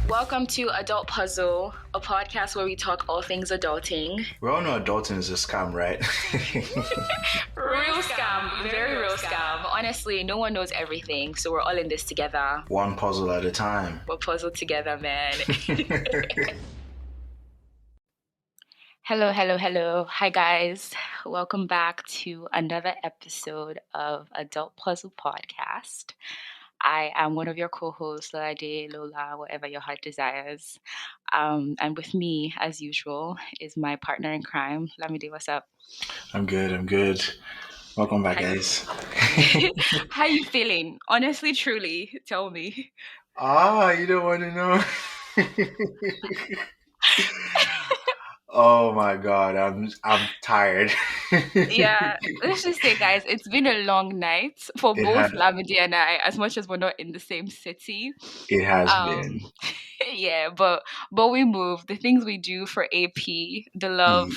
Welcome to Adult Puzzle, a podcast where we talk all things adulting. We all know adulting is a scam, right? Real scam, very real scam. Honestly, no one knows everything, so we're all in this together. One puzzle at a time. We're puzzled together, man. Hello. Hi, guys. Welcome back to another episode of Adult Puzzle Podcast. I am one of your co-hosts, Lolade, Lola, whatever your heart desires. And with me, as usual, is my partner in crime, Lamide. What's up? I'm good. Welcome back, guys. How you feeling? Honestly, truly, tell me. You don't want to know? Oh my God, I'm tired. Yeah, let's just say, guys, it's been a long night for It both has, Lamide and I, as much as we're not in the same city. it has Um, been. yeah, but we move. The things we do for AP, the love.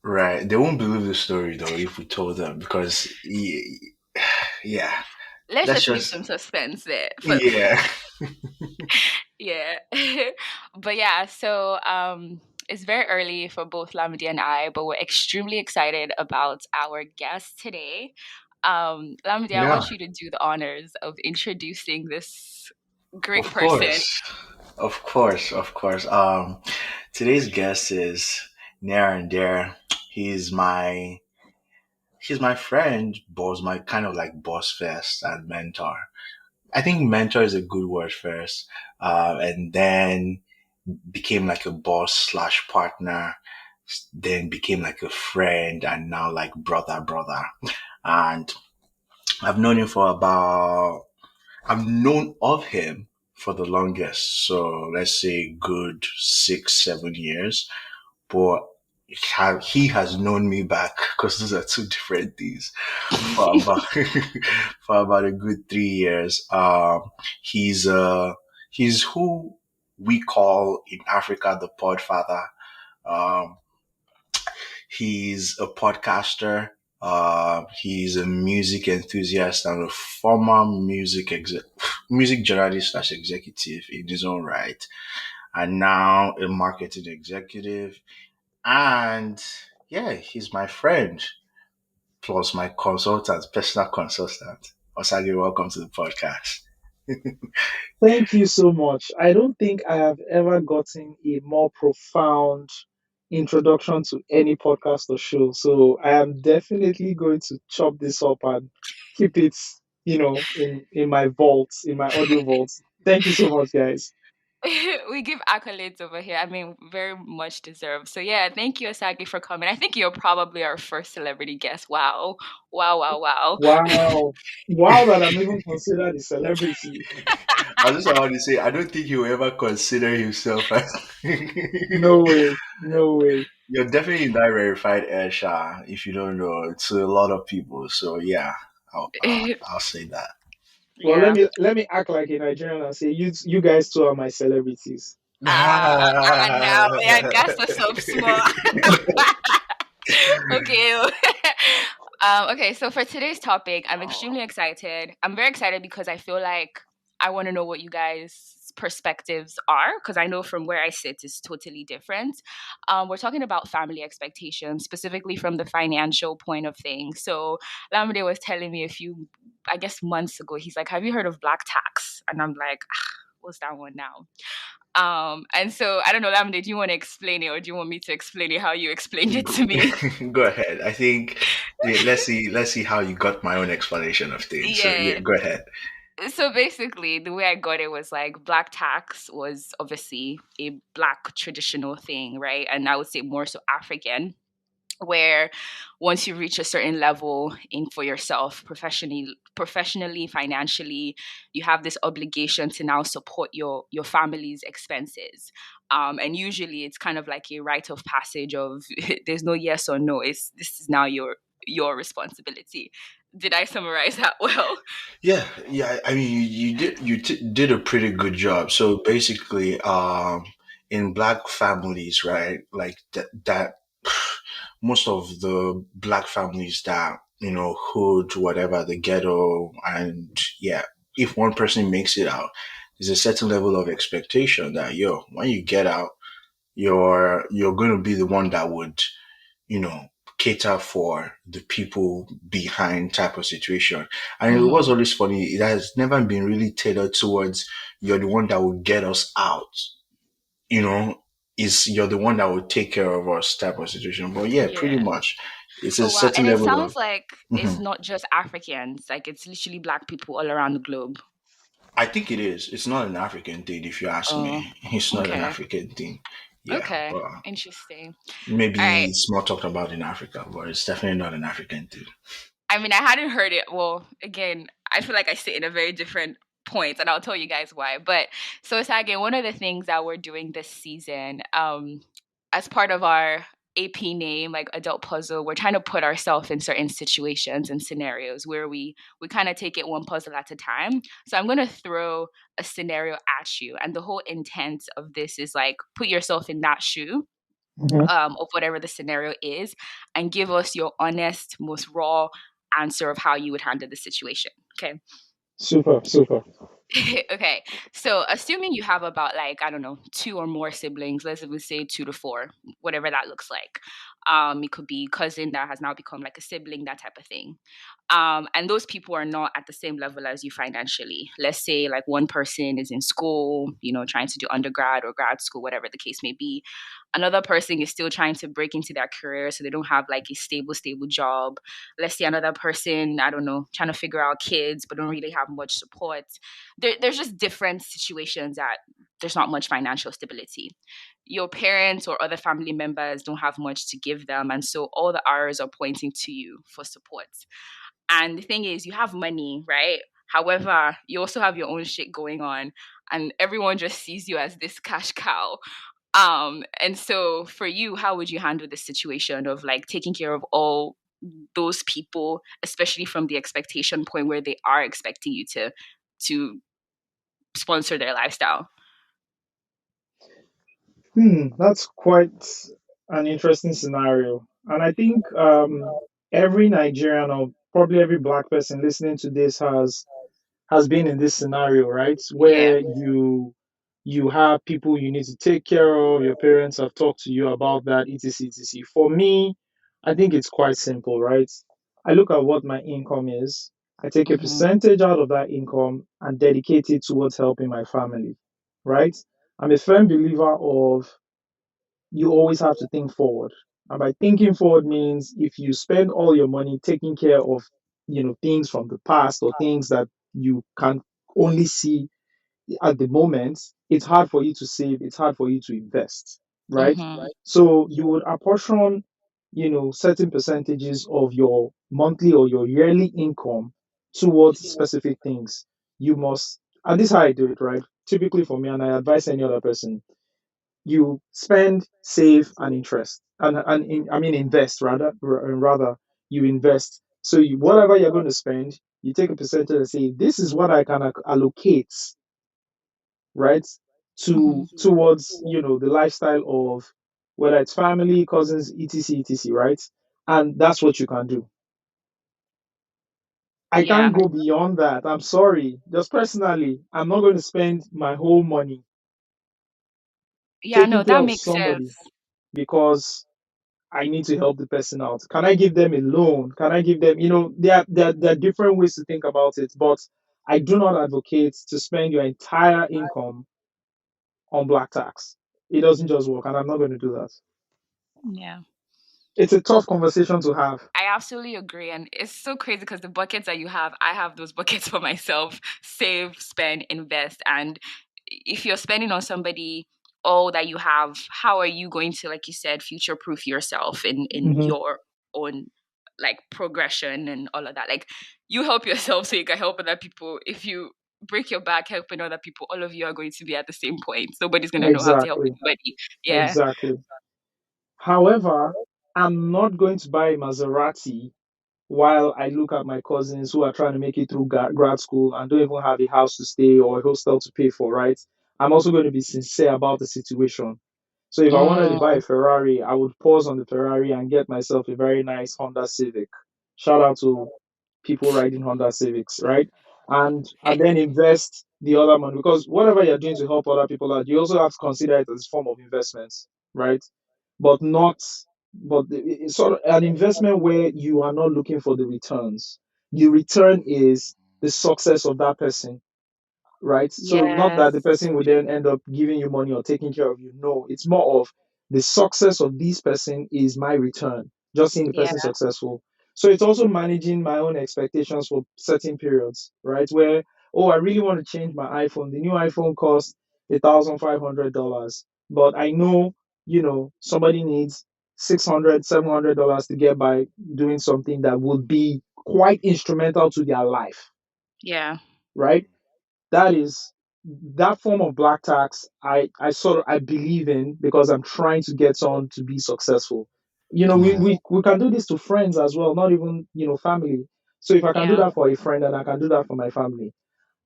Right. They won't believe the story though if we told them because, yeah, Let's that's just leave just, some suspense there. yeah. Yeah. But yeah, so it's very early for both Lamidi and I, but we're extremely excited about our guest today. Lamidi, I Yeah, want you to do the honors of introducing this great of person. course. Of course. Today's guest is near and dear. He's my he's my friend, boss, my kind of like boss first and mentor. I think mentor is a good word first, and then became like a boss slash partner, then became like a friend, and now like brother. And I've known him for about I've known of him for the longest, so let's say good 6, 7 years. But he has known me back because those are two different things for about for about a good 3 years. He's he's who we call in Africa the podfather. Um, he's a podcaster. He's a music enthusiast and a former music journalist slash executive in his own right, and now a marketing executive. And yeah, he's my friend plus my consultant, personal consultant. Osagie, welcome to the podcast. Thank you so much. I don't think I have ever gotten a more profound introduction to any podcast or show. So I am definitely going to chop this up and keep it, in my vaults, in my audio vaults. Thank you so much, guys. We give accolades over here. I mean, very much deserved. So yeah, thank you, Osagi, for coming. I think you're probably our first celebrity guest. Wow. Wow. Wow. Wow that I'm even considered a celebrity. I was just about to say, I don't think he will ever consider himself as. No way. No way. You're definitely in that verified Aisha, if you don't know, to a lot of people. So yeah, I'll say that. Well, Yeah. let me act like a Nigerian and say you guys two are my celebrities. Now, yeah, that's what's up, small. Okay. Okay, so for today's topic, I'm extremely excited. I'm very excited because I feel like I want to know what you guys' perspectives are, because I know from where I sit is totally different. We're talking about family expectations, specifically from the financial point of things. So Lamide was telling me a few, I guess, months ago, he's like, have you heard of black tax? And I'm like, what's that one now? And so I don't know, Lamide, do you want to explain it or do you want me to explain it how you explained it to me? Go ahead. I think let's see how you got my own explanation of things. So Yeah. yeah, go ahead. So basically, the way I got it was like black tax was obviously a black traditional thing, right? And I would say more so African, where once you reach a certain level in for yourself professionally, financially, you have this obligation to now support your family's expenses. And usually it's kind of like a rite of passage of there's no yes or no, it's this is now your responsibility. Did I summarize that well? Yeah. I mean, did a pretty good job. So basically, in black families, right, like that most of the black families that hood, whatever, the ghetto, and yeah, if one person makes it out, there's a certain level of expectation that yo, when you get out, you're going to be the one that would, you know, cater for the people behind type of situation. And it was Mm-hmm. always funny. It has never been really tailored towards you're the one that will get us out. You know, is you're the one that will take care of us type of situation. But yeah, pretty Yeah. much, it's a Oh wow. certain And it level of. sounds like it's Mhm. not just Africans, like it's literally black people all around the globe. I think it is. It's not an African thing, if you ask Oh, me. It's not an okay. African thing. Yeah, Okay. but Interesting. All maybe right. it's more talked about in Africa, but it's definitely not an African thing. I mean, I hadn't heard it. Well, again, I feel like I sit in a very different point, and I'll tell you guys why. But so, Sage, one of the things that we're doing this season, as part of our AP name, like Adult Puzzle, we're trying to put ourselves in certain situations and scenarios where we kind of take it one puzzle at a time. So I'm going to throw a scenario at you, and the whole intent of this is like put yourself in that shoe Hmm. of whatever the scenario is and give us your honest, most raw answer of how you would handle the situation. Okay. Super, super. Okay. So, assuming you have about like, I don't know, two or more siblings, let's even say two to four, whatever that looks like. It could be cousin that has now become like a sibling, that type of thing. And those people are not at the same level as you financially. Let's say like one person is in school, trying to do undergrad or grad school, whatever the case may be. Another person is still trying to break into their career, so they don't have like a stable job. Let's say another person, I don't know, trying to figure out kids but don't really have much support. There's just different situations that there's not much financial stability. Your parents or other family members don't have much to give them, and so all the arrows are pointing to you for support. And the thing is, you have money, right? However, you also have your own shit going on, and everyone just sees you as this cash cow. And so for you, how would you handle the situation of like taking care of all those people, especially from the expectation point where they are expecting you to sponsor their lifestyle? That's quite an interesting scenario. And I think every Nigerian or probably every black person listening to this has been in this scenario, right? Yeah. Where you have people you need to take care of, your parents have talked to you about that, etc. etc. For me, I think it's quite simple, right? I look at what my income is, I take a Mhm. percentage out of that income and dedicate it towards helping my family, right? I'm a firm believer of you always have to think forward. And by thinking forward means if you spend all your money taking care of, things from the past or things that you can only see at the moment, it's hard for you to save, it's hard for you to invest, right? Mhm. So you would apportion, certain percentages of your monthly or your yearly income towards specific things. You must, and this is how I do it, right? Typically for me, and I advise any other person, you spend, save, and interest, I mean invest rather you invest. So whatever you're going to spend, you take a percentage and say, this is what I can allocate, right, Mhm. towards the lifestyle of whether it's family, cousins, etc, etc, right? And that's what you can do. I Yeah. can't go beyond that. I'm sorry. Just personally, I'm not going to spend my whole money Yeah, taking no, care that of makes somebody sense. because I need to help the person out. Can I give them a loan? Can I give them, there are different ways to think about it, but I do not advocate to spend your entire income on black tax. It doesn't just work, and I'm not going to do that. Yeah. It's a tough conversation to have. I absolutely agree. And it's so crazy because the buckets that you have, I have those buckets for myself: save, spend, invest. And if you're spending on somebody all that you have, how are you going to, like you said, future proof yourself in Hmm. your own like progression and all of that? Like you help yourself so you can help other people. If you break your back helping other people, all of you are going to be at the same point. Nobody's gonna know how to help Exactly. anybody. Yeah. Exactly. However, I'm not going to buy a Maserati while I look at my cousins who are trying to make it through grad school and don't even have a house to stay or a hostel to pay for, right? I'm also going to be sincere about the situation. So if I wanted to buy Mm, a Ferrari, I would pause on the Ferrari and get myself a very nice Honda Civic. Shout out to people riding Honda Civics, right? and then invest the other money, because whatever you're doing to help other people out, you also have to consider it as a form of investments, right? But not, but it's sort of an investment where you are not looking for the returns. The return is the success of that person, right? So not that the Yes. person will then end up giving you money or taking care of you. No, it's more of the success of this person is my return, just seeing the Yeah. person successful. So it's also managing my own expectations for certain periods, right? Where, oh, I really want to change my iPhone. The new iPhone costs $1,500, but I know, somebody needs 600, $700 to get by doing something that would be quite instrumental to their life, Yeah. right? That is that form of black tax. I believe in, because I'm trying to get someone to be successful. Mm, We can do this to friends as well, not even family. So if I can do Yeah. that for a friend, and I can do that for my family.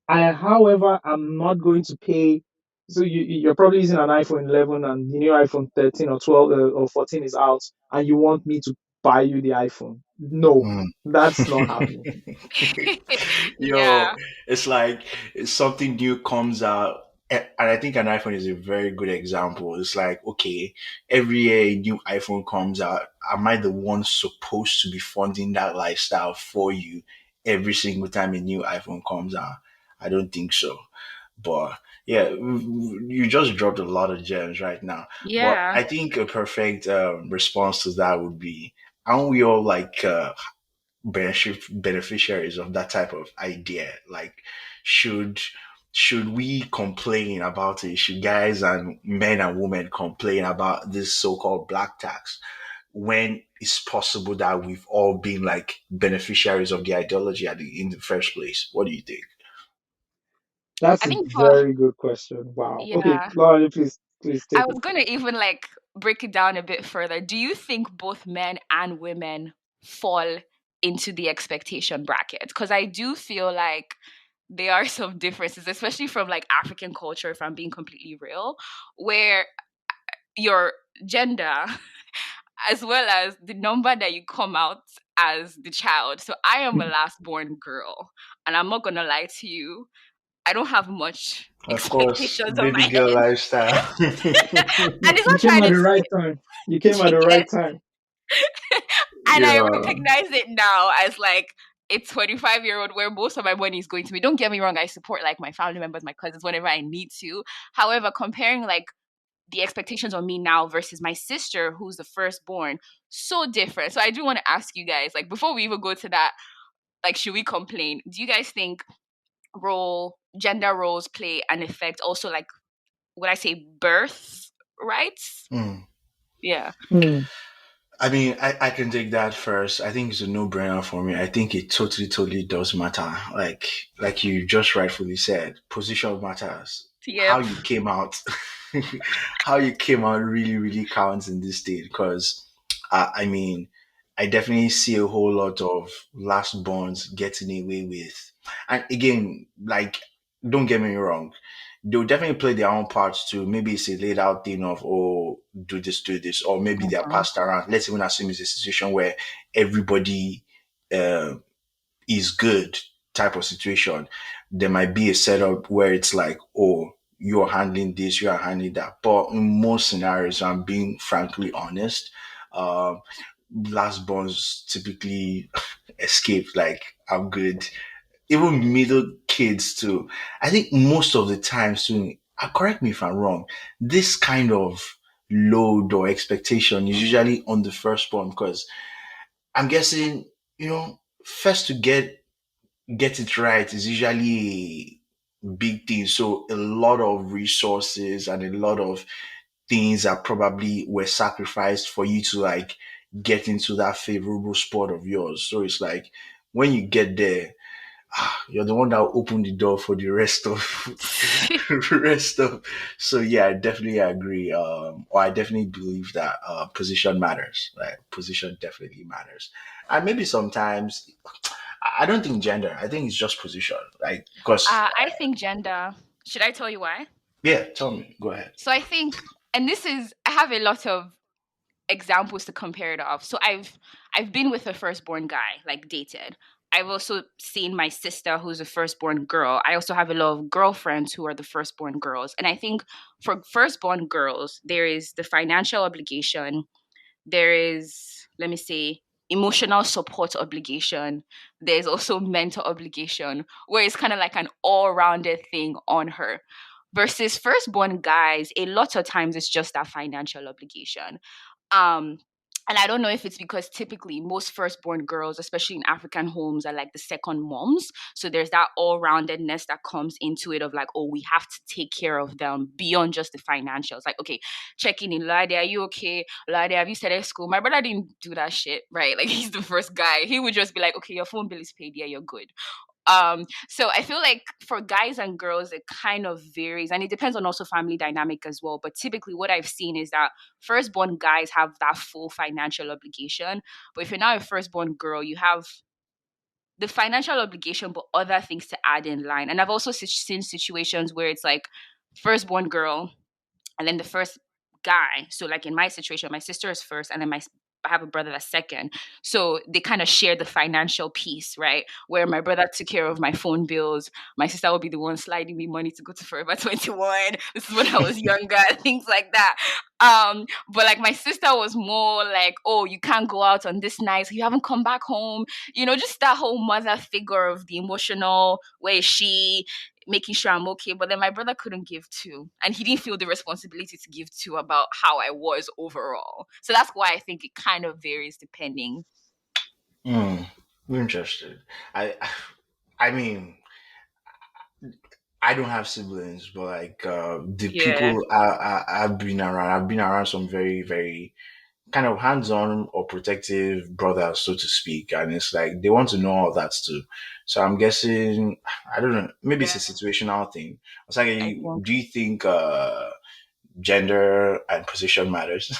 However, I'm not going to pay. So you're probably using an iPhone 11, and the new iPhone 13 or 12 or 14 is out, and you want me to buy you the iPhone. No, mm. that's not happening. Yeah. Yo, it's like something new comes out, and I think an iPhone is a very good example. It's like, okay, every year a new iPhone comes out. Am I the one supposed to be funding that lifestyle for you every single time a new iPhone comes out? I don't think so. But yeah, you just dropped a lot of gems right now. But Yeah. I think a perfect response to that would be, aren't we all like beneficiaries of that type of idea? Like, should should we complain about it? Should guys and men and women complain about this so-called black tax when it's possible that we've all been like beneficiaries of the ideology in the first place? What do you think? That's I a think for very good question. Wow. Okay, yeah. Laura, please I take it. was gonna even like break it down a bit further. Do you think both men and women fall into the expectation bracket? Because I do feel like there are some differences, especially from like African culture, if I'm being completely real, where your gender as well as the number that you come out as the child. So I am a last born girl, and I'm not gonna lie to you. I don't have much Of course, expectations on baby my girl end. lifestyle. And it's You not came trying at to the right time. You came at the yes. right time. And I Yeah. recognize it now as like a 25-year-old where most of my money is going to me. Don't get me wrong, I support like my family members, my cousins, whenever I need to. However, comparing like the expectations on me now versus my sister, who's the firstborn, so different. So I do want to ask you guys, like before we even go to that, like should we complain? Do you guys think gender roles play an effect also like would I say birth rights? Mm. Yeah. Hmm. I mean, I can take that first. I think it's a no-brainer for me. I think it totally, totally does matter. Like you just rightfully said, position matters. How Yep. you came out, how you came out really, really counts in this state. Because, I mean, I definitely see a whole lot of last bonds getting away with. And again, like, don't get me wrong, they'll definitely play their own parts too. Maybe it's a laid out thing of, oh, do this, or maybe they're Mhm. passed around. Let's even assume it's a situation where everybody uh, is good type of situation. There might be a setup where it's like, oh, you're handling this, you are handling that. But in most scenarios, I'm being frankly honest, um, last bonds typically escape. Like, I'm good, even middle kids too. I think most of the time too, correct me if I'm wrong, this kind of load or expectation is usually on the firstborn because I'm guessing, first to get it right is usually a big thing. So a lot of resources and a lot of things that probably were sacrificed for you to like get into that favorable spot of yours. So it's like when you get there, you're the one that opened the door for the rest of rest of. So yeah, I definitely agree. Or I definitely believe that position matters. Like position definitely matters, and maybe sometimes I don't think gender. I think it's just position. Like because I think gender. Should I tell you why? yeah, tell me. Go ahead. So I think, and this is, I have a lot of examples to compare it off. So I've been with a firstborn guy, like dated. I've also seen my sister, who's a firstborn girl. I also have a lot of girlfriends who are the firstborn girls. And I think for firstborn girls, there is the financial obligation, there is, let me say, emotional support obligation. There's also mental obligation, where it's kind of like an all-rounded thing on her. Versus firstborn guys, a lot of times it's just that financial obligation. Um, and I don't know if it's because typically most firstborn girls, especially in African homes, are like the second moms. So there's that all roundedness that comes into it of like, oh, we have to take care of them beyond just the financials. Like, okay, checking in, Lade, are you okay? Lade, have you started school? My brother didn't do that shit, right? Like, he's the first guy. He would just be like, okay, your phone bill is paid. Yeah, you're good. So I feel like for guys and girls it kind of varies, and it depends on also family dynamic as well. But typically what I've seen is that firstborn guys have that full financial obligation, but if you're now a firstborn girl, you have the financial obligation but other things to add in line. And I've also seen situations where it's like firstborn girl and then the first guy. So like in my situation, my sister is first, and then I have a brother that's second. So they kind of share the financial piece, right? Where my brother took care of my phone bills, my sister will be the one sliding me money to go to Forever 21. This is when I was younger, things like that. But like my sister was more like, oh, you can't go out on this night, you haven't come back home. Just that whole mother figure of the emotional, where is she, making sure I'm okay. But then my brother couldn't give two, and he didn't feel the responsibility to give two about how I was overall. So that's why I think it kind of varies depending. Hmm. Interested. I I mean, I don't have siblings, but like the Yeah. people I've been around some very, very kind of hands-on or protective brothers, so to speak, and it's like they want to know all that too. So I'm guessing, I don't know, maybe it's Yeah. a situational thing. I Osagie, think. do you think gender and position matters?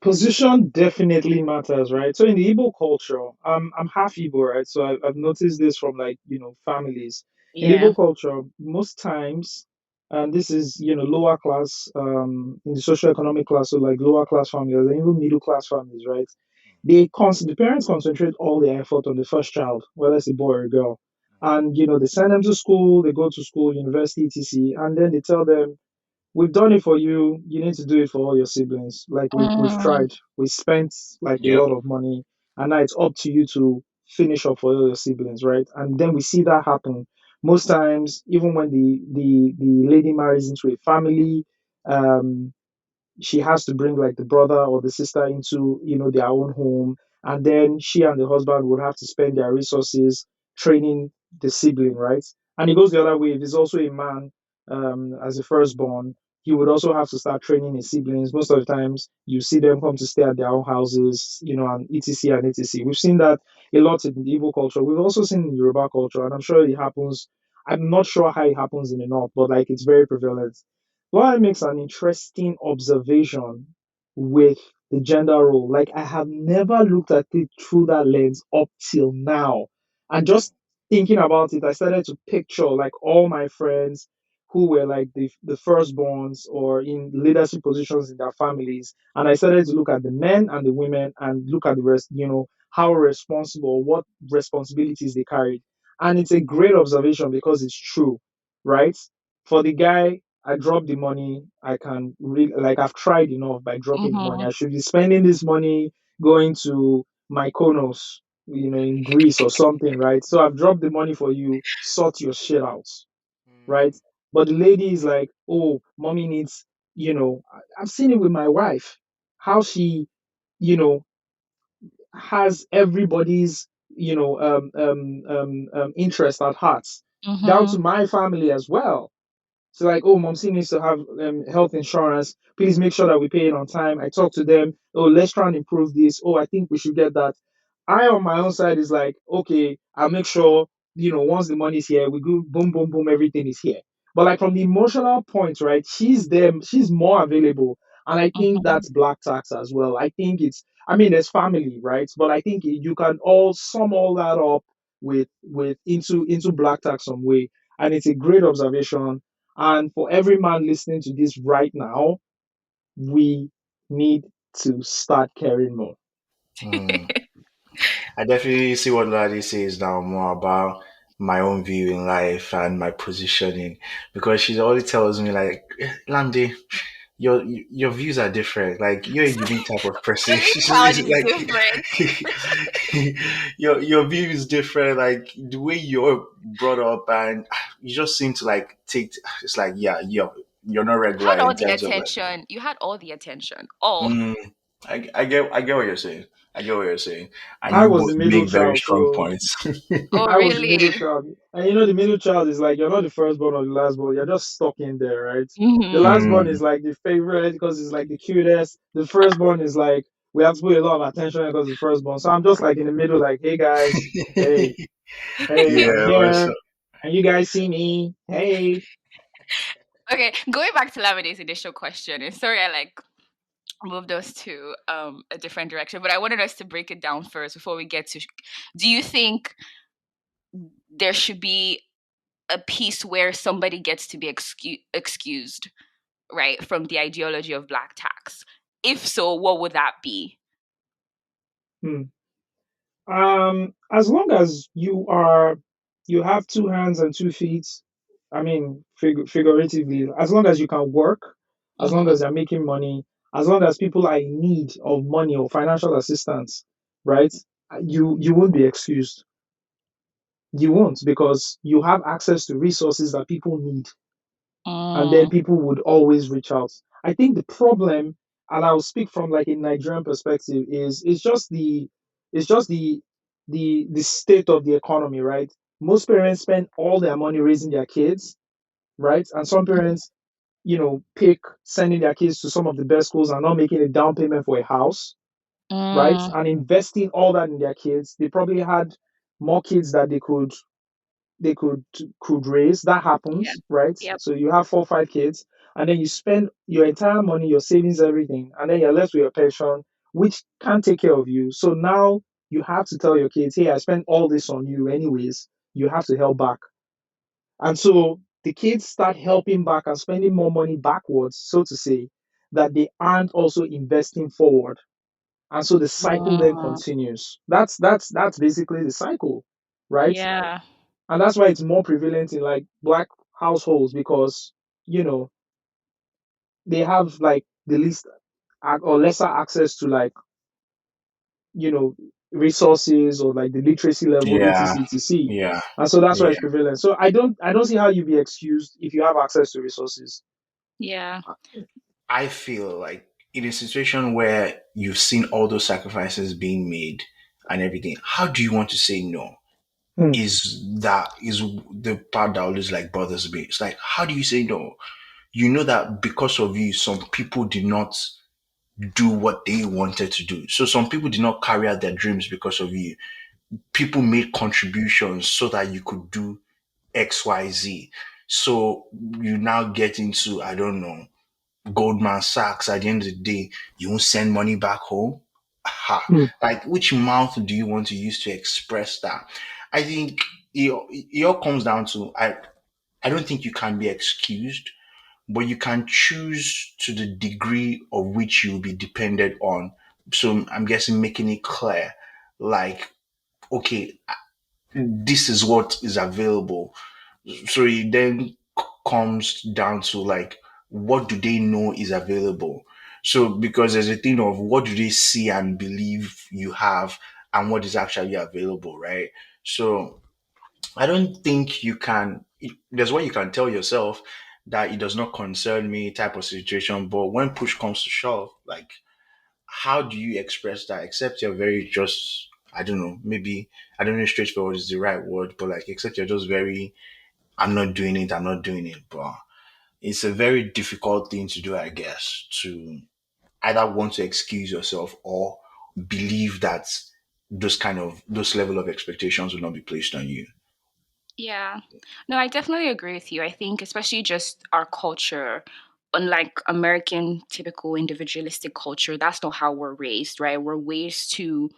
Position definitely matters, right? So in the Igbo culture, I'm half Igbo, right? So I've noticed this from like families. In Yeah. Igbo culture, most times, and this is lower class, in the socio-economic class, so like lower class families and even middle class families, right? The parents concentrate all their effort on the first child, whether it's a boy or a girl, and they send them to school, they go to school, university, etc., and then they tell them, we've done it for you. You need to do it for all your siblings. Like we've Mm, tried. We spent like a Yep. lot of money, and now it's up to you to finish up for all your siblings, right? And then we see that happen most times, even when the lady marries into a family. Um, she has to bring like the brother or the sister into their own home, and then she and the husband would have to spend their resources training the sibling, right? And it goes the other way. If it's also a man, as a firstborn, he would also have to start training his siblings. Most of the times you see them come to stay at their own houses, and etc and etc. We've seen that a lot in the Igbo culture. We've also seen in Yoruba culture, and I'm sure it happens. I'm not sure how it happens in the north, but like it's very prevalent. Lauren makes an interesting observation with the gender role. Like, I have never looked at it through that lens up till now. And just thinking about it, I started to picture like all my friends who were like the firstborns or in leadership positions in their families. And I started to look at the men and the women and look at the rest, how responsible, what responsibilities they carried. And it's a great observation because it's true, right? For the guy, I drop the money. I can like I've tried enough by dropping the money. mm-hmm. I should be spending this money going to Mykonos, in Greece or something, right? So I've dropped the money for you. Sort your shit out, right? But the lady is like, oh, mommy needs, I've seen it with my wife, how she, you know, has everybody's, interest at heart, down Mm-hmm. to my family as well. So like, oh, Momsy needs to have health insurance. Please make sure that we pay it on time. I talk to them. Oh, let's try and improve this. Oh, I think we should get that. I on my own side is like, okay, I'll make sure, once the money's here, we go boom, boom, boom, everything is here. But like from the emotional point, right? She's them, she's more available. And I think Mm-hmm. that's black tax as well. I think I mean, there's family, right? But I think you can all sum all that up with into black tax some way. And it's a great observation, and for every man listening to this right now, we need to start caring more. Hmm. I definitely see what Ladi says now more about my own view in life and my positioning because she always tells me like, Lamde, your views are different. Like you're a unique type of person. Every She's child always is like different. your view is different. Like the way you're brought up, and you just seem to like take. It's like yeah, you're not You had regular all in the terms of like. attention. You had all the attention. All. Mm, I get what you're saying. I get what you're saying, and I you was both the middle make very child, strong so points. Oh, I was the middle really? child. And you know, the middle child is like, you're not the firstborn or the lastborn. You're just stuck in there, right? The Mm-hmm. lastborn Mm. is like the favorite because it's like the cutest. The firstborn is like, we have to put a lot of attention because it's firstborn. So I'm just like in the middle, like, hey guys, hey, hey, I'm Yeah, what's here. And you guys see me? Hey. Okay, going back to Lamide's initial question, and sorry I like moved us to a different direction, but I wanted us to break it down first before we get to. Do you think there should be a piece where somebody gets to be excused, right, from the ideology of black tax? If so, what would that be? Hmm. As long as you have two hands and two feet, I mean, figuratively, as long as you can work, as long Mm-hmm. as you're making money, as long as people are in need of money or financial assistance, right? You won't be excused. You won't because you have access to resources that people need, and then Mm, people would always reach out. I think the problem, and I'll speak from like a Nigerian perspective, is it's just the state of the economy, right? Most parents spend all their money raising their kids, right? And some parents, pick sending their kids to some of the best schools and not making a down payment for a house, right? mm, And investing all that in their kids. They probably had more kids that they could raise. That yeah. happens, right? Yep. So you have 4 or 5 kids, and then you spend your entire money, your savings, everything, and then you're left with your pension, which can't take care of you. So now you have to tell your kids, hey, I spent all this on you anyways. You have to help back. And so the kids start helping back and spending more money backwards, so to say, that they aren't also investing forward. And so the cycle then Mm, continues. That's basically the cycle, right? yeah. And that's why it's more prevalent in like black households because you know they have like the least or lesser access to like you know resources or like the literacy level yeah, etc. yeah, And so that's why yeah. it's prevalent. So I don't see how you be excused if you have access to resources. Yeah. I feel like in a situation where you've seen all those sacrifices being made and everything, how do you want to say no? Hmm, Is the part that always like bothers me. It's like, how do you say no? You know that because of you, some people did not do what they wanted to do. So some people did not carry out their dreams because of you. People made contributions so that you could do XYZ. So you now get into, I don't know, Goldman Sachs. At the end of the day, you won't send money back home. Ha. hmm, Like, which mouth do you want to use to express that? I think it all comes down to I don't think you can be excused, but you can choose to the degree of which you'll be dependent on. So I'm guessing making it clear, like, okay, this is what is available. So it then comes down to like, what do they know is available? So because there's a thing of what do they see and believe you have and what is actually available, right? So I don't think you can. There's what you can tell yourself that it does not concern me type of situation. But when push comes to shove, like, how do you express that? Except you're very just, I don't know, maybe, I don't know if straightforward is the right word, but like, except you're just very, I'm not doing it, I'm not doing it. But it's a very difficult thing to do, I guess, to either want to excuse yourself or believe that those level of expectations will not be placed on you. Yeah. No, I definitely agree with you. I think, especially just our culture, unlike American typical individualistic culture, that's not how we're raised, right? We're raised to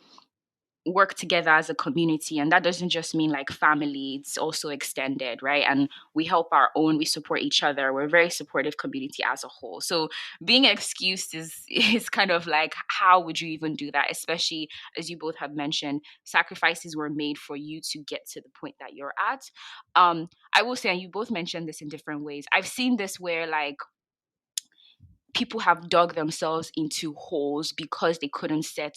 work together as a community, and that doesn't just mean like family, it's also extended, right? And we help our own, we support each other, we're a very supportive community as a whole. So being excused is kind of like, how would you even do that, especially as you both have mentioned, sacrifices were made for you to get to the point that you're at. I will say, and you both mentioned this in different ways, I've seen this where like people have dug themselves into holes because they couldn't set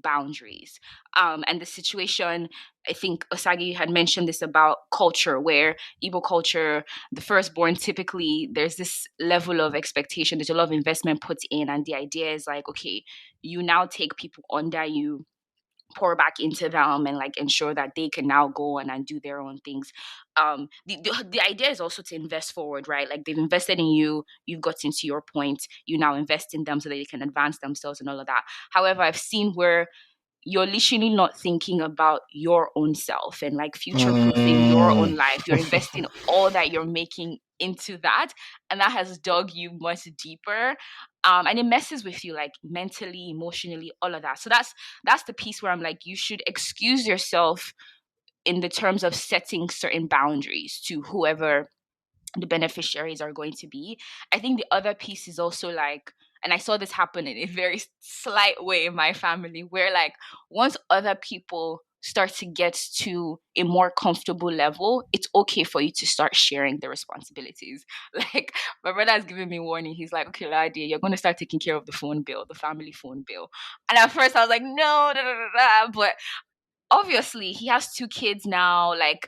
boundaries. And the situation, I think Osagi had mentioned this about culture, where Igbo culture, the firstborn, typically there's this level of expectation, there's a lot of investment put in, and the idea is like, okay, you now take people under you, pour back into them, and like ensure that they can now go on and do their own things. The idea is also to invest forward, right? Like they've invested in you, you've gotten to your point, you now invest in them so that they can advance themselves and all of that. However, I've seen where you're literally not thinking about your own self and like future proofing your own Mm. life. You're investing all that you're making into that, and that has dug you much deeper. And it messes with you like mentally, emotionally, all of that. So that's the piece where I'm like, you should excuse yourself in the terms of setting certain boundaries to whoever the beneficiaries are going to be. I think the other piece is also like, and I saw this happen in a very slight way in my family, where like once other people start to get to a more comfortable level, it's okay for you to start sharing the responsibilities. Like my brother has given me warning. He's like, okay, Ladia, you're going to start taking care of the phone bill, the family phone bill. And at first I was like, no, da, da, da, da. But obviously he has two kids now. Like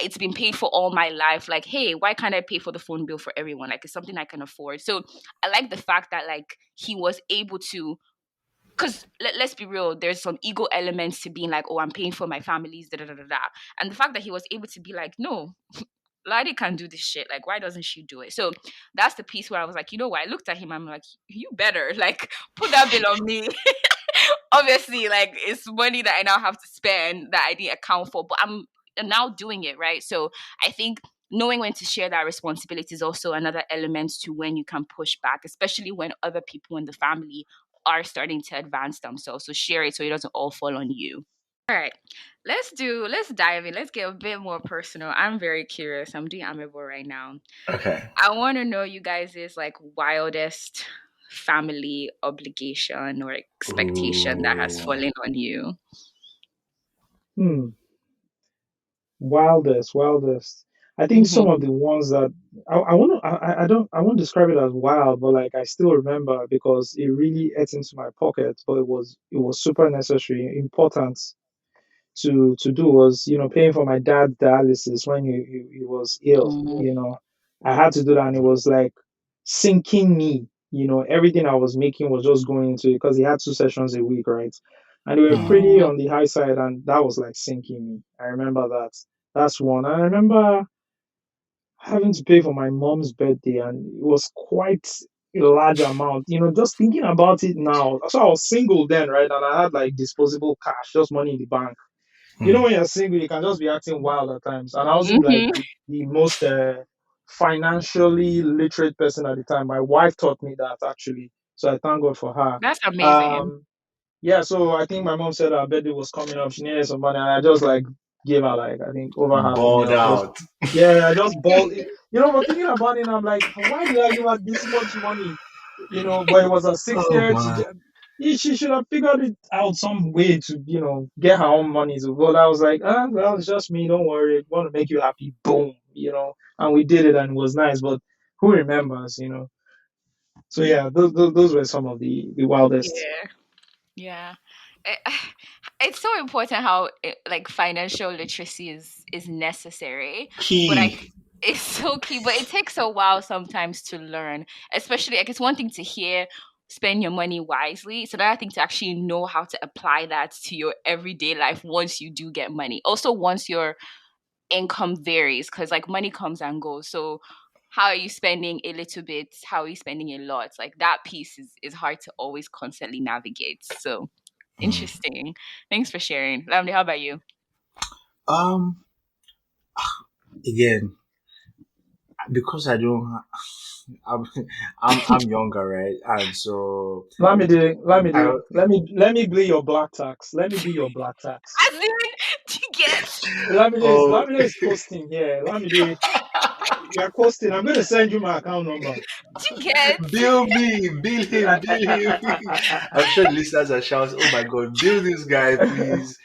it's been paid for all my life. Like, hey, why can't I pay for the phone bill for everyone? Like, it's something I can afford. So I like the fact that like he was able to, because let's be real, there's some ego elements to being like, oh, I'm paying for my family's da da da da da. And the fact that he was able to be like, no, Ladi can do this shit. Like, why doesn't she do it? So that's the piece where I was like, you know what? I looked at him, I'm like, you better like put that bill on me. Obviously, like it's money that I now have to spend that I didn't account for, but I'm now doing it, right? So I think knowing when to share that responsibility is also another element to when you can push back, especially when other people in the family are starting to advance themselves. So share it so it doesn't all fall on you. All right. Let's dive in. Let's get a bit more personal. I'm very curious. I'm doing Amiibo right now. Okay. I want to know you guys' like wildest family obligation or expectation that has Ooh. fallen on you. Hmm. Wildest. I think some Mm-hmm. of the ones that I want to, I won't describe it as wild, but like I still remember because it really ate into my pocket, but it was super necessary, important to do was, paying for my dad's dialysis when he was ill. Mm-hmm. I had to do that, and it was like sinking me. Everything I was making was just going into it because he had 2 sessions a week, right? And they were Mm. pretty on the high side, and that was like sinking me. I remember that. That's one. And I remember having to pay for my mom's birthday, and it was quite a large amount. Just thinking about it now. So I was single then, right? And I had like disposable cash, just money in the bank. Mm. When you're single, you can just be acting wild at times. And I wasn't like Mm-hmm. the most financially literate person at the time. My wife taught me that actually. So I thank God for her. That's amazing. Um, yeah, so I think my mom said her birthday was coming up. She needed some money, and I just like gave her like I think over half a Balled million. Just out. yeah, I just bought it. But thinking about it, I'm like, why did I give her this much money? But it was a Oh 60th. my. She should have figured it out some way to get her own money to. But I was like, well, it's just me. Don't worry. Want to make you happy. Boom. And we did it, and it was nice. But who remembers? So yeah, those were some of the wildest. Yeah. Yeah. It, it's so important how like financial literacy is necessary, but Key. it's so key, but it takes a while sometimes to learn, especially like it's one thing to hear spend your money wisely. So another thing to actually know how to apply that to your everyday life once you do get money. Also once your income varies, because like money comes and goes. So how are you spending a little bit? How are you spending a lot? Like that piece is hard to always constantly navigate. So Mm. interesting. Thanks for sharing. Lamdi, how about you? Um. Again, because I don't. I'm I'm younger, right? And so Lamide, I Lamide, let me be your black tax. Let me be your black tax. As in, do you get? oh Lamide is posting here. Lamide, you're posting. I'm going to send you my account number. Do you get? bill him. I'm sure the listeners are shouting, "Oh my god, bill this guy, please!"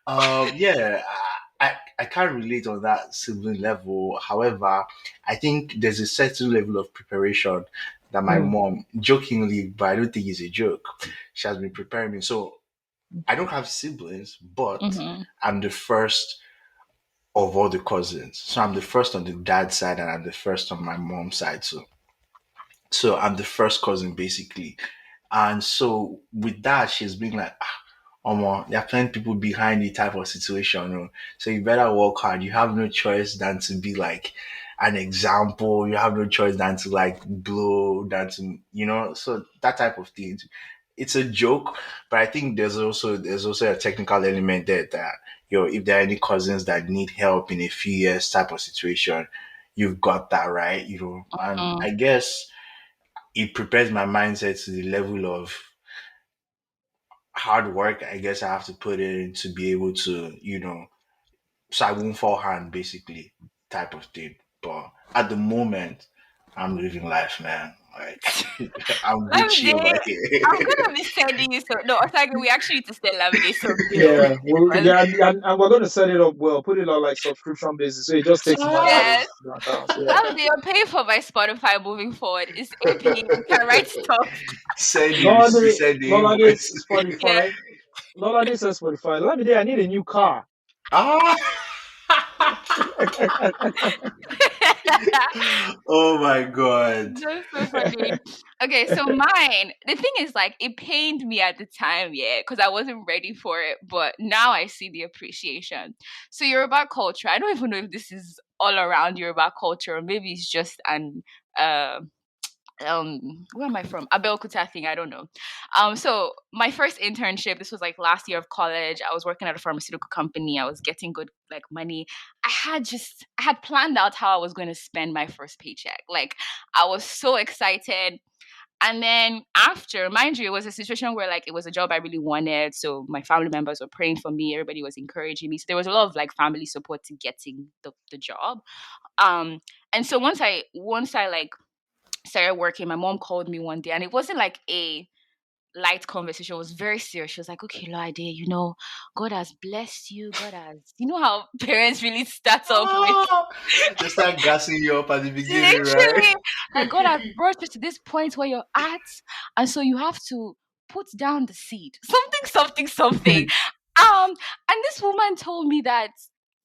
Yeah, I can't relate on that sibling level. However, I think there's a certain level of preparation that my Hmm. mom, jokingly, but I don't think it's a joke, she has been preparing me. So I don't have siblings, but Mm-hmm. I'm the first of all the cousins. So I'm the first on the dad side, and I'm the first on my mom's side. So I'm the first cousin basically. And so with that, she's been like, there are plenty people behind the type of situation. So you better work hard. You have no choice than to be like an example. You have no choice than to like blow, than to, so that type of thing. It's a joke, but I think there's also a technical element there that, if there are any cousins that need help in a few years type of situation, you've got that right, and I guess it prepares my mindset to the level of hard work I guess I have to put in to be able to, so I won't fall hand basically type of thing. But at the moment, I'm living life, man. Like I'm Gucci Lamide, over here. I'm gonna be sending you some. No, Osagie, we actually need to send Lamide some bills. Yeah, well, Because yeah, and we're going to set it up well. Put it on like subscription basis, so it just takes money out of yes, the account. Yeah. Lamide, you're paying for my Spotify moving forward. It's AP. You can write stuff. Send the receipt, Lolade, send the Lolade invoice. Yeah. Spotify. Lolade says Spotify. Lamide, I need a new car. Ah, oh my god. That's so funny. Okay, so mine, the thing is, like, it pained me at the time, yeah, because I wasn't ready for it, but now I see the appreciation. So, Yoruba culture, I don't even know if this is all around Yoruba culture, or maybe it's just an, uh, where am I from? Abeokuta thing, I don't know. So my first internship, this was like last year of college. I was working at a pharmaceutical company. I was getting good like money. I had planned out how I was going to spend my first paycheck. Like I was so excited. And then after, mind you, it was a situation where like it was a job I really wanted. So my family members were praying for me. Everybody was encouraging me. So there was a lot of like family support to getting the job. Um, and so once I like started working, my mom called me one day and it wasn't like a light conversation. It was very serious. She was like, okay, Lade, God has blessed you. God has, how parents really start off with Ah, they start gassing you up at the beginning, right? literally, like God has brought you to this point where you're at. And so you have to put down the seed. Something, something, something. And this woman told me that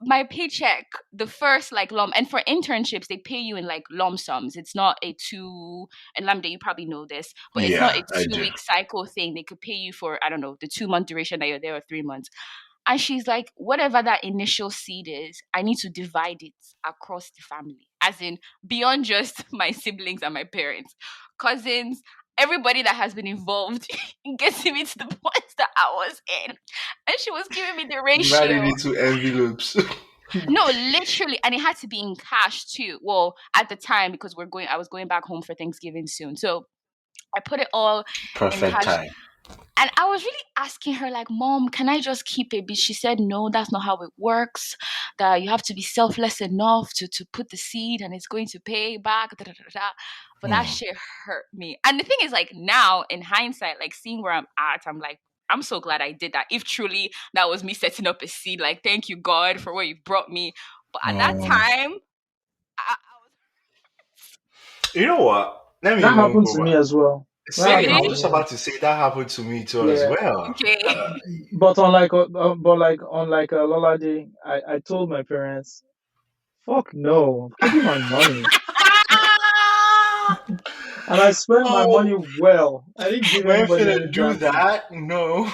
my paycheck, the first like lump, and for internships, they pay you in like lump sums. It's not a two, and Lamde, you probably know this, but it's not Yeah, a I do. 2 week cycle thing. They could pay you for, I don't know, the 2 month duration that you're there or 3 months. And she's like, whatever that initial seed is, I need to divide it across the family, as in beyond just my siblings and my parents, cousins, everybody that has been involved in getting me to the point that I was in. And she was giving me the ratio. Divided into envelopes. No, literally, and it had to be in cash too. Well, at the time because I was going back home for Thanksgiving soon. So I put it all in Perfect cash. time. And I was really asking her, like, Mom, can I just keep it? But she said, no, that's not how it works. That you have to be selfless enough to put the seed and it's going to pay back. Da, da, da, da. But that Hmm. shit hurt me. And the thing is, like, now in hindsight, like, seeing where I'm at, I'm like, I'm so glad I did that. If truly that was me setting up a seed, like, thank you, God, for where you brought me. But at that Um, time, I was you know what? Let me That even happened go to back. me as well. That Same. I happened really to was just me. about to say that happened to me too as Yeah. well. okay. But unlike Lolade, I told my parents, fuck no, I'm keeping my money. And I spent my money Oh, well. I didn't give we're anybody finna any do damn thing. that? No.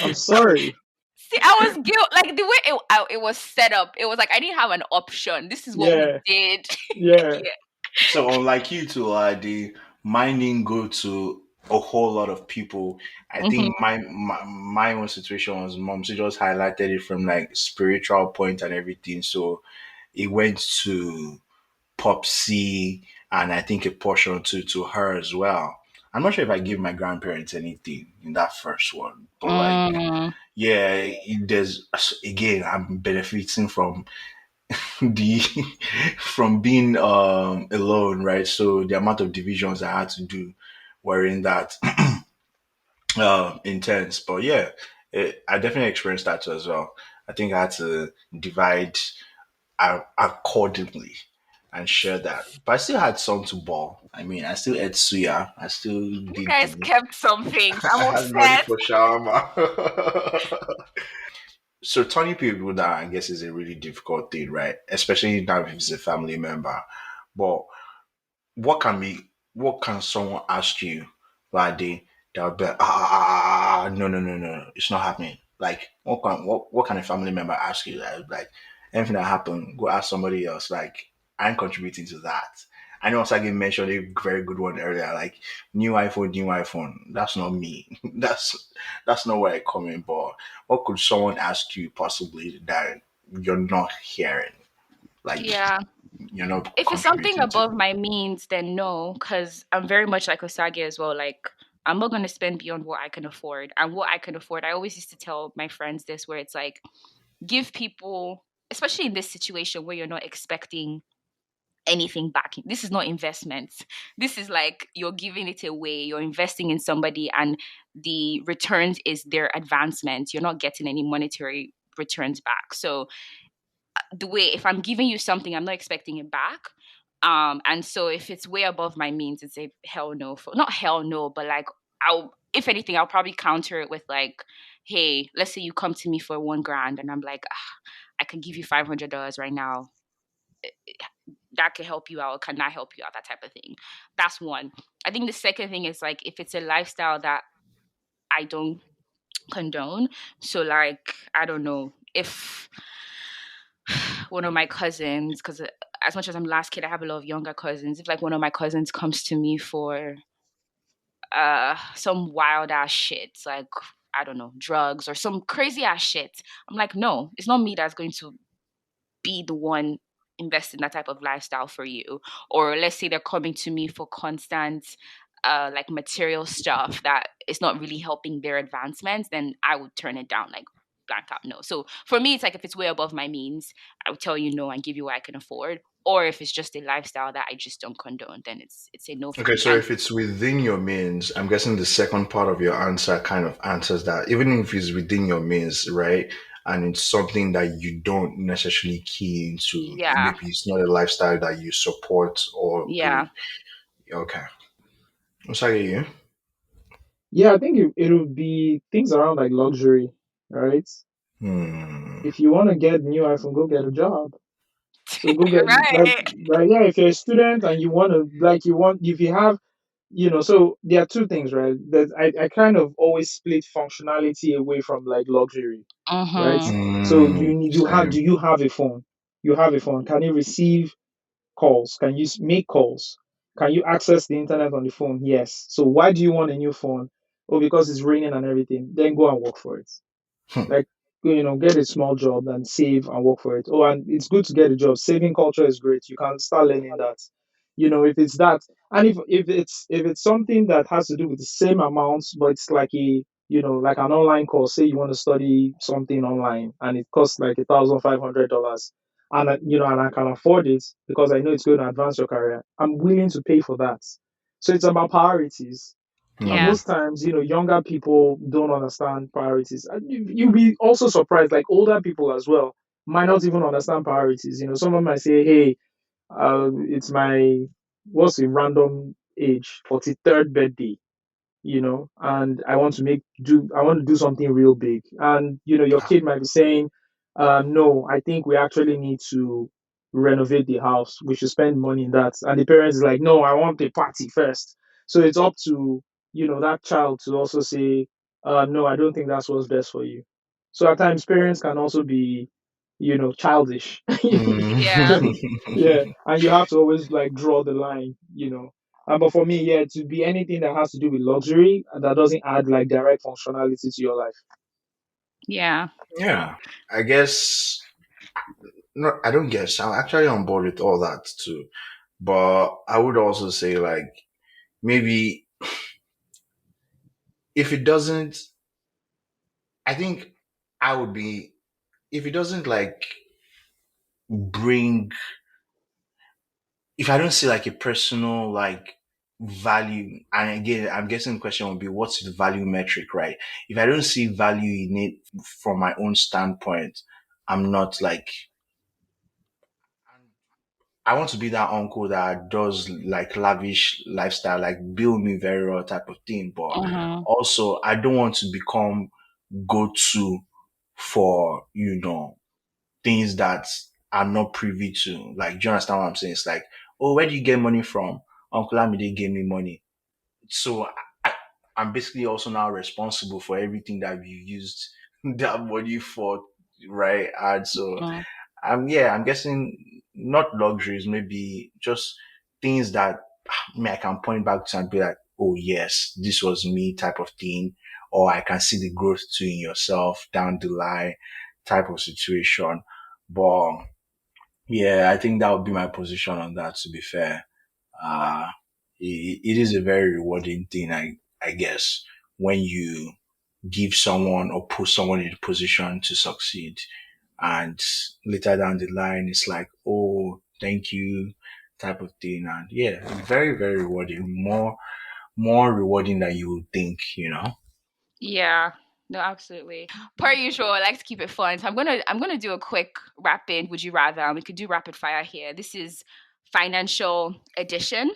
I'm sorry. See, I was guilt like the way it was set up. It was like I didn't have an option. This is what we Yeah, did. yeah. Yeah. So unlike you two, the mine didn't go to a whole lot of people. I think Mhm. my own situation was mom. She just highlighted it from like spiritual point and everything. So it went to Popsy and I think a portion to her as well. I'm not sure if I give my grandparents anything in that first one, but like, Mm, yeah, there's again, I'm benefiting from the from being alone, right? So the amount of divisions I had to do were in that intense. But yeah, I definitely experienced that too as well. I think I had to divide accordingly and share that. But I still had some to ball. I mean, I still ate suya. I still you did guys the. kept some things. I'm I had money upset. for shawarma. So turning people down, I guess, is a really difficult thing, right? Especially now if it's a family member. But what can be what can someone ask you that day that would be like, no, no, no, no, it's not happening. Like what can a family member ask you that would be like anything that happened, go ask somebody else. Like I'm contributing to that. I know Osagie mentioned a very good one earlier, like new iPhone, new iPhone. That's not me. That's not where I come in. But what could someone ask you possibly that you're not hearing? Like Yeah. you're not If it's something contributing to. above my means, then no, because I'm very much like Osage as well. Like, I'm not going to spend beyond what I can afford. And what I can afford, I always used to tell my friends this, where it's like, give people, especially in this situation where you're not expecting anything back. This is not investments. This is like you're giving it away, you're investing in somebody, and the returns is their advancement. You're not getting any monetary returns back. So the way if I'm giving you something, I'm not expecting it back. And so if it's way above my means, it's a hell no. For not hell no, but like I'll if anything, I'll probably counter it with like, hey, let's say you come to me for 1 grand, and I'm like, ah, I can give you $500 right now. That could help you out. Can that help you out? That type of thing. That's one. I think the second thing is like if it's a lifestyle that I don't condone. So like I don't know if one of my cousins, because as much as I'm the last kid, I have a lot of younger cousins. If like one of my cousins comes to me for some wild ass shit, like I don't know, drugs or some crazy ass shit, I'm like, no, it's not me that's going to be the one invest in that type of lifestyle for you. Or let's say they're coming to me for constant like material stuff that is not really helping their advancements, then I would turn it down like blank out no. So for me it's like if it's way above my means, I would tell you no and give you what I can afford. Or if it's just a lifestyle that I just don't condone, then it's a no for Okay, me. so And if it's within your means, I'm guessing the second part of your answer kind of answers that. Even if it's within your means, right? And it's something that you don't necessarily key into, yeah, maybe it's not a lifestyle that you support or yeah, believe. Okay. What's that you? Yeah, I think it would be things around like luxury, right? Hmm. If you want to get a new iPhone, go get a job. So go get like right. like yeah, if you're a student and you want to like you want if you have so there are two things, right? That I kind of always split functionality away from like luxury, right? Mm-hmm. So Hmm. do Same. you have a phone? You have a phone. Can you receive calls? Can you make calls? Can you access the internet on the phone? Yes. So why do you want a new phone? Oh, because it's raining and everything. Then go and work for it. Hmm. Like, get a small job and save and work for it. Oh, and it's good to get a job. Saving culture is great. You can start learning that. If it's that, and if it's something that has to do with the same amounts, but it's like like an online course. Say you want to study something online, and it costs like $1,500, and and I can afford it because I know it's going to advance your career. I'm willing to pay for that. So it's about priorities. And Yeah. Hmm. most times, younger people don't understand priorities. And you'll be also surprised, like older people as well might not even understand priorities. Someone might say, hey, it's my, what's a random age, 43rd birthday, and I want to do something real big. And, your kid might be saying, no, I think we actually need to renovate the house. We should spend money in that. And the parents is like, no, I want a party first. So it's up to, that child to also say, no, I don't think that's what's best for you. So at times parents can also be, childish. Yeah. Yeah. And you have to always like draw the line. But for me, yeah, to be anything that has to do with luxury that doesn't add like direct functionality to your life. Yeah. Yeah. I guess no, I don't guess. I'm actually on board with all that too. But I would also say like maybe if it doesn't, I think I would be if it doesn't like bring if I don't see like a personal like value, and again, I'm guessing the question would be what's the value metric, right? If I don't see value in it from my own standpoint, I'm not like I want to be that uncle that does like lavish lifestyle, like bill me very well type of thing. But Mm-hmm. also, I don't want to become go to for things that I'm not privy to. Like, do you understand what I'm saying? It's like, oh, where do you get money from? Uncle Amide gave me money. So I, I'm basically also now responsible for everything that we used that money for, right? And so I'm guessing not luxuries, maybe just things that I can point back to and be like, oh yes, this was me type of thing, or I can see the growth too in yourself down the line type of situation. But yeah, I think that would be my position on that. To be fair, uh, it is a very rewarding thing, I guess, when you give someone or put someone in a position to succeed. And later down the line, it's like, oh, thank you, type of thing. And yeah, it's very, very rewarding. More rewarding than you would think. Yeah. No, absolutely. Per usual, I like to keep it fun. So I'm gonna do a quick rapid would you rather, and we could do rapid fire here. This is financial edition.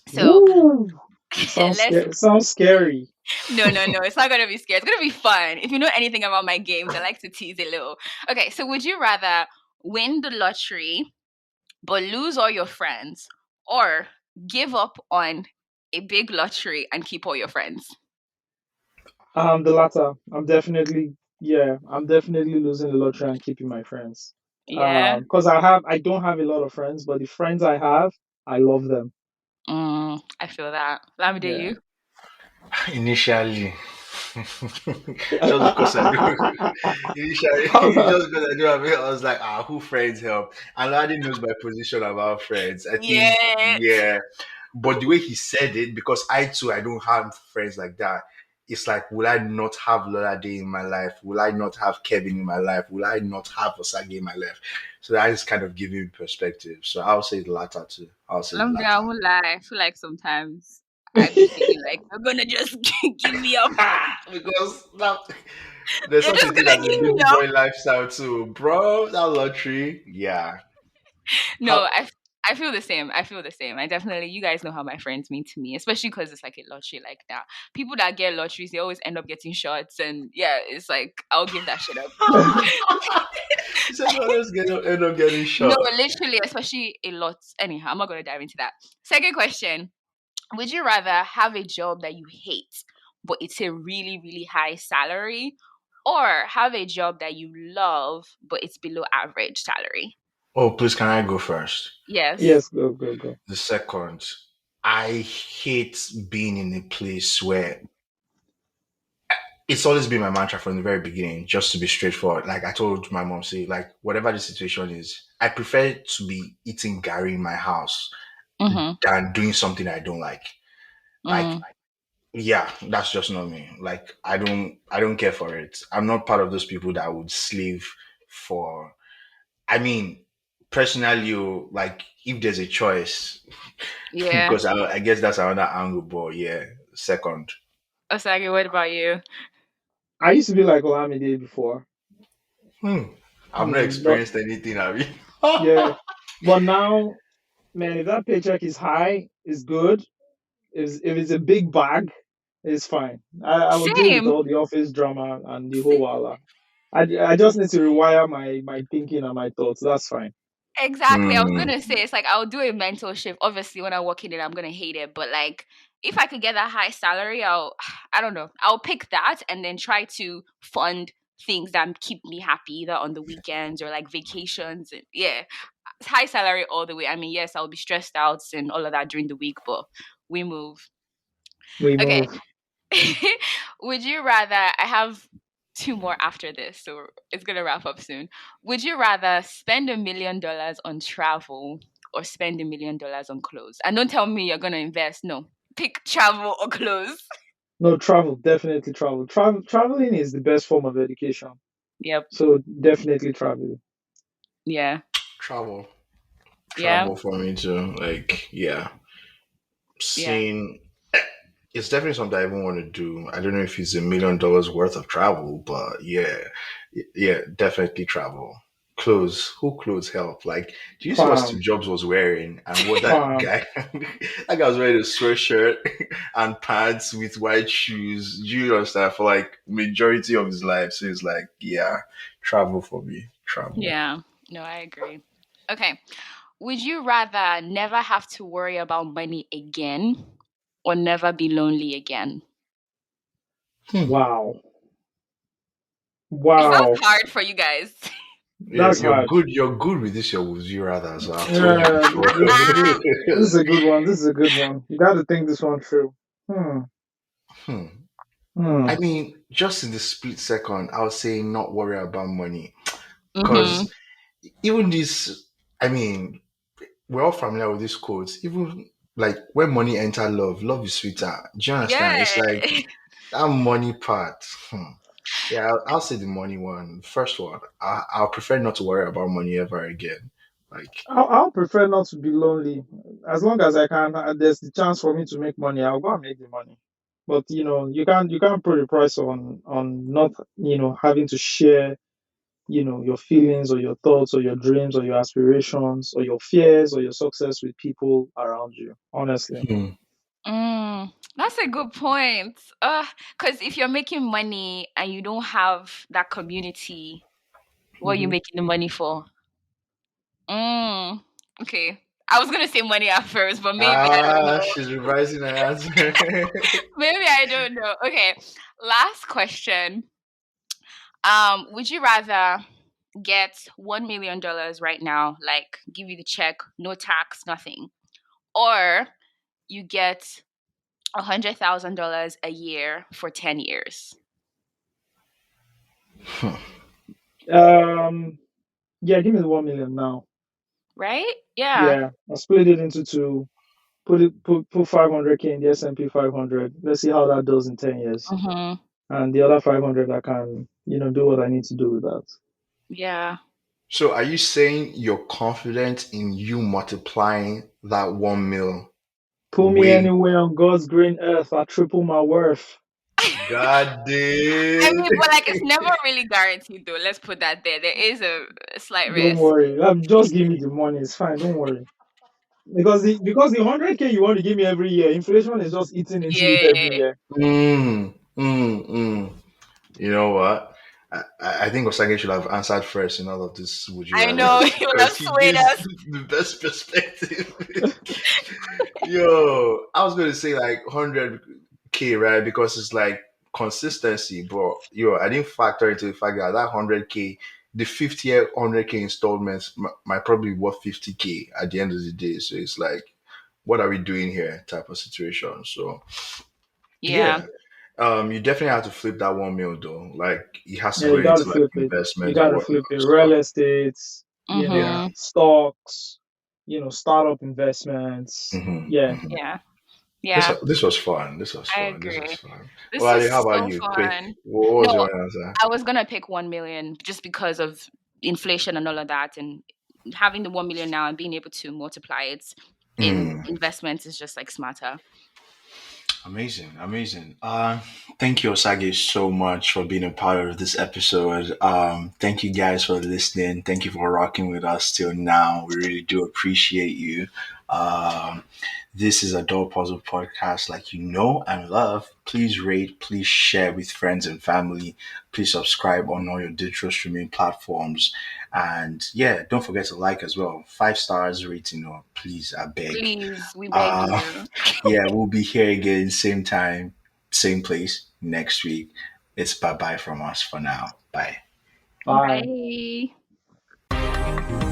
So Woo! Sounds let's scary. Sounds scary. no, it's not gonna be scary. It's gonna be fun. If you know anything about my games, I like to tease a little. Okay, so would you rather win the lottery but lose all your friends, or give up on a big lottery and keep all your friends? The latter. I'm definitely losing the lottery and keeping my friends. Yeah. Because I don't have a lot of friends, but the friends I have, I love them. I feel that. Lamide, Yeah. you? Initially, just because I do. Initially, just because I do have it, I was like, who friends help? And Ladi knows my position about friends. I think, Yeah. yeah. But the way he said it, because I too, I don't have friends like that. It's like, will I not have Lolade in my life? Will I not have Kevin in my life? Will I not have Osagie in my life? So that is kind of giving me perspective. So I'll say the latter too. I'll say the Lamide, I latter. won't lie. I feel like sometimes I be feeling like they're gonna just give me up. Because that, there's They're such a just thing gonna as a give me baby up. boy lifestyle too, bro. That lottery, yeah. No, How, I feel the same. I feel the same. I definitely, you guys know how my friends mean to me, especially because it's like a lottery like that. People that get lotteries, they always end up getting shots, and yeah, it's like I'll give that shit up. you said others end up getting No, shot. literally, especially a lot. Anyhow, I'm not gonna dive into that. Second question: would you rather have a job that you hate, but it's a really, really high salary, or have a job that you love, but it's below average salary? Oh, please, can I go first? Yes. Yes, go, go, go. The second, I hate being in a place where it's always been my mantra from the very beginning, just to be straightforward. Like I told my mom, say, like, whatever the situation is, I prefer to be eating Gary in my house Mm-hmm. than doing something I don't like. Like, Mm. yeah, that's just not me. Like, I don't care for it. I'm not part of those people that would slave for, I mean, personally, like, if there's a choice, Yeah. because I guess that's another angle, but yeah, second. Osage, what about you? I used to be like Olamide before. Hmm. I've not But experienced anything, have you? yeah, but now, man, if that paycheck is high, it's good. If it's a big bag, it's fine. I will deal with Same. all the office drama and the whole Same. wala. I just need to rewire my thinking and my thoughts. That's fine. Exactly. I was Hmm. gonna say it's like I'll do a mental shift. Obviously, when I work in it, I'm gonna hate it. But like, if I could get that high salary, I don't know. I'll pick that and then try to fund things that keep me happy, either on the weekends or like vacations. And yeah, high salary all the way. I mean, yes, I'll be stressed out and all of that during the week, but we move. We Okay. move. Would you rather? I have two more after this, so it's gonna wrap up soon. Would you rather spend $1 million on travel or spend $1 million on clothes? And don't tell me you're gonna invest. No, pick travel or clothes. No, travel, definitely travel. Traveling is the best form of education. Yep. So definitely travel. Yeah. Travel. Yeah. Travel for me too. Like, yeah. Yeah. Seeing it's definitely something I even want to do. I don't know if it's $1 million worth of travel, but yeah, yeah, definitely travel. Clothes, who clothes help? Like, do you see what Steve Farm, Jobs was wearing and what that farm. guy, that guy was wearing a sweatshirt and pants with white shoes. Do you understand? For like majority of his life, so it's like, yeah, travel for me, travel. Yeah. No, I agree. Okay. Would you rather never have to worry about money again or never be lonely again? Hmm. Wow. It sounds Wow. hard for you guys. That's You're hard. good. You're good with this. Your would you rather. So I've told you Yeah, before. this is a good one. This is a good one. You got to think this one through. Hmm. Hmm. Hmm. I mean, just in the split second, I would say not worry about money. Mm-hmm. Because even this, I mean, we're all familiar with these quotes. Even like when money enter love, love is sweeter. Do you understand? It's Yeah. like that money part. Hmm. Yeah, I'll say the money one. First one. I'll prefer not to worry about money ever again. Like, I'll prefer not to be lonely. As long as I can, there's the chance for me to make money. I'll go and make the money. But you can't put a price on not having to share your feelings or your thoughts or your dreams or your aspirations or your fears or your success with people around you. Honestly. hmm. That's a good point. Because if you're making money and you don't have that community, what are you Hmm. making the money for? Mm, okay. I was gonna say money at first, but maybe I don't Ah, know. she's revising her answer. Maybe I don't know. Okay. Last question. Would you rather get $1 million right now, like give you the check, no tax, nothing, or you get $100,000 a year for 10 years? Um. Yeah. Give me the 1 million now. Right? Yeah. Yeah. I'll split it into two. Put 500K in the S&P 500. Let's see how that does in 10 years. Mm-hmm. And the other 500, I can do what I need to do with that. Yeah. So are you saying you're confident in you multiplying that 1 mil Pull me way? anywhere on God's green earth. I triple my worth. God I did. mean, but like it's never really guaranteed though. Let's put that there. There is a slight Don't risk. worry. Just give me the money. It's fine. Don't worry. Because the 100K you want to give me every year, inflation is just eating into it every Yeah. year. Mm. You know what? I think Osagie should have answered first in all of this would you I rather know he would have because he swayed gives us. the best perspective. Yo, I was going to say like 100K, right? Because it's like consistency, but yo, I didn't factor into the fact that 100K, the 50th 100K installments might probably be worth 50K at the end of the day. So it's like, what are we doing here? Type of situation. So Yeah. yeah, you definitely have to flip that 1 mil though. Like, it has to Yeah, go you got to into like flip it. You investment got and to whatnot. flip it. So Real estate, yeah. Mm-hmm. stocks, startup investments. Yeah. Hmm. Yeah. This Yeah. this was fun. This was I fun. This was agree. fun. This Well, was Ali, how about so you? Quick. fun. What was No, your answer? I was gonna pick 1 million just because of inflation and all of that, and having the 1 million now and being able to multiply it in Mm. investments is just like smarter. Amazing, amazing. Thank you, Osage, so much for being a part of this episode. Thank you guys for listening. Thank you for rocking with us till now. We really do appreciate you. Um, this is a Door Puzzle podcast, like you know and love. Please rate, please share with friends and family. Please subscribe on all your digital streaming platforms. And yeah, don't forget to like as well. 5 stars rating, or please, I beg. Please, we beg Uh, you. yeah, we'll be here again, same time, same place next week. It's bye bye from us for now. Bye. Bye. Bye.